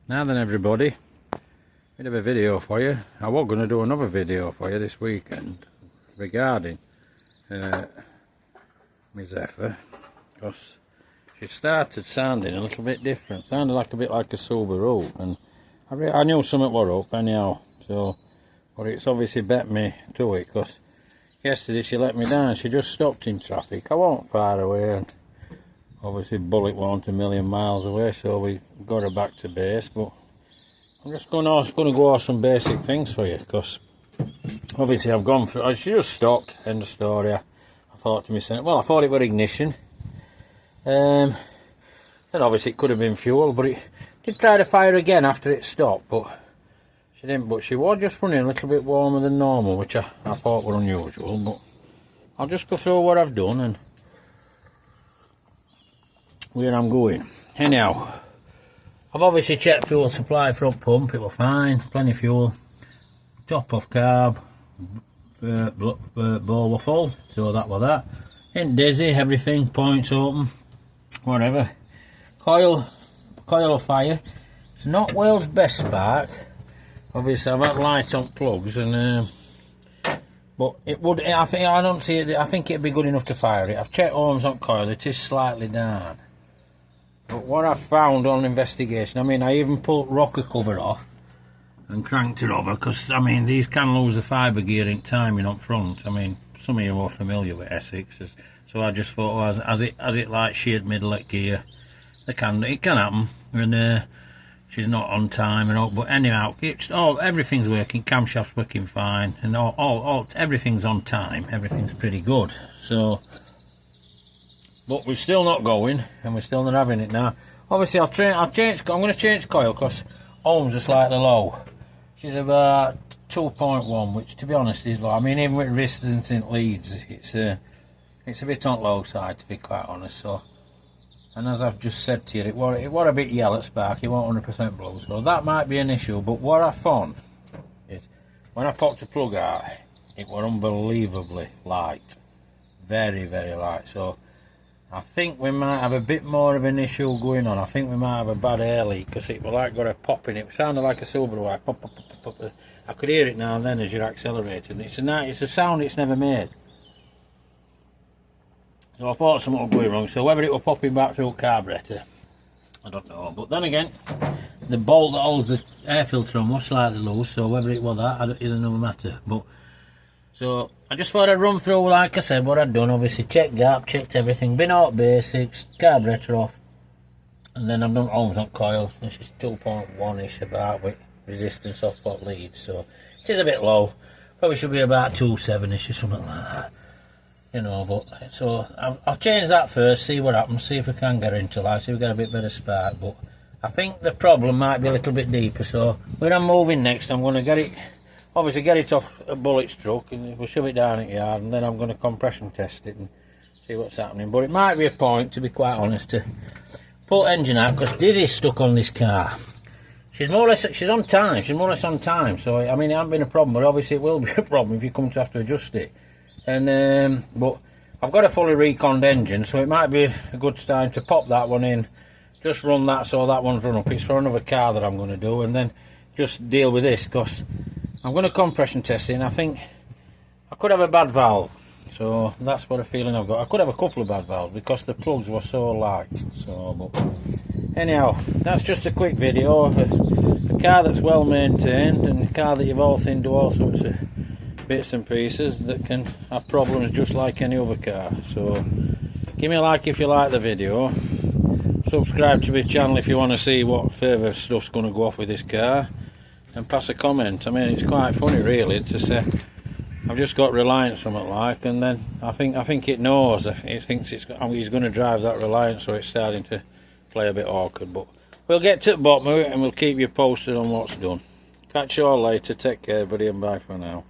Now then everybody, bit of a video for you. I was going to do another video for you this weekend regarding my Zephyr, because she started sounding a little bit different, sounded like a bit like a Subaru, and I knew something was up anyhow, so, but it's obviously bet me to it, because yesterday she let me down. She just stopped in traffic. I wasn't far away, and obviously bullet wasn't a million miles away, so we got her back to base. But I'm just going to go over some basic things for you, because obviously I've gone through. She just stopped. End of story. I thought to myself, well, I thought it was ignition. Then obviously it could have been fuel, but it did try to fire again after it stopped, but she didn't. But she was just running a little bit warmer than normal, which I thought were unusual. But I'll just go through what I've done and where I'm going. Anyhow, I've obviously checked fuel supply front pump. It was fine, plenty of fuel. Top off carb, bowl was full, so that was that. Ain't dizzy, everything, points open, whatever. Coil of fire. It's not world's best spark. Obviously I've had lights on plugs, and but it would. I don't see it. I think it'd be good enough to fire it. I've checked ohms on coil. It is slightly down. But what I found on investigation, I mean, I even pulled rocker cover off and cranked it over, because I mean, these can lose the fibre gear in timing up front. I mean, some of you are familiar with Essex, so I just thought, as it like sheared middle at gear, it can happen, and she's not on time and all. But anyhow, everything's working. Camshaft's working fine, and everything's on time. Everything's pretty good. So. But we're still not going, and we're still not having it now. Obviously, I'm going to change coil, because ohms are slightly low. She's about 2.1, which, to be honest, is low. I mean, even with resistance in leads, it's a bit on low side, to be quite honest. So, and as I've just said to you, it was a bit yellow at spark. It wasn't 100% blue, so that might be an issue. But what I found is when I popped the plug out, it was unbelievably light, very, very light. So I think we might have a bit more of an issue going on. I think we might have a bad air leak, because it was like got a pop in it. It sounded like a Subaru. Like pop, pop, pop, pop. I could hear it now and then as you're accelerating. It's a sound it's never made. So I thought something was going wrong. So whether it was popping back through carburetor, I don't know. But then again, the bolt that holds the air filter on was slightly loose. So whether it was that is another matter. But so I just thought I'd run through, like I said, what I'd done. Obviously checked gap, checked everything, been out basics, carburetor off, and then I've done ohms on coil, which is 2.1ish about, with resistance off what leads, so it is a bit low. Probably should be about 2.7ish or something like that, you know. But so I'll change that first, see what happens, see if we can get into life, see if we get a bit better spark. But I think the problem might be a little bit deeper, so when I'm moving next, I'm going to get it off a bullet's truck, and we'll shove it down at yard, and then I'm going to compression test it and see what's happening. But it might be a point, to be quite honest, to pull engine out, because Dizzy's stuck on this car. She's on time. She's more or less on time. So I mean, it hasn't been a problem, but obviously it will be a problem if you come to have to adjust it. And but I've got a fully reconned engine, so it might be a good time to pop that one in, just run that so that one's run up. It's for another car that I'm going to do, and then just deal with this, because I'm going to compression test it, and I think I could have a bad valve. So that's what a feeling I've got. I could have a couple of bad valves, because the plugs were so light. So, but anyhow, that's just a quick video of a car that's well maintained, and a car that you've all seen do all sorts of bits and pieces that can have problems just like any other car. So give me a like if you like the video. Subscribe to my channel if you want to see what further stuff's going to go off with this car. And pass a comment. I mean, it's quite funny really to say I've just got Reliant something like, and then I think it knows. It thinks he's going to drive that Reliant, so it's starting to play a bit awkward. But we'll get to the bottom of it, and we'll keep you posted on what's done. Catch you all later. Take care, buddy, and bye for now.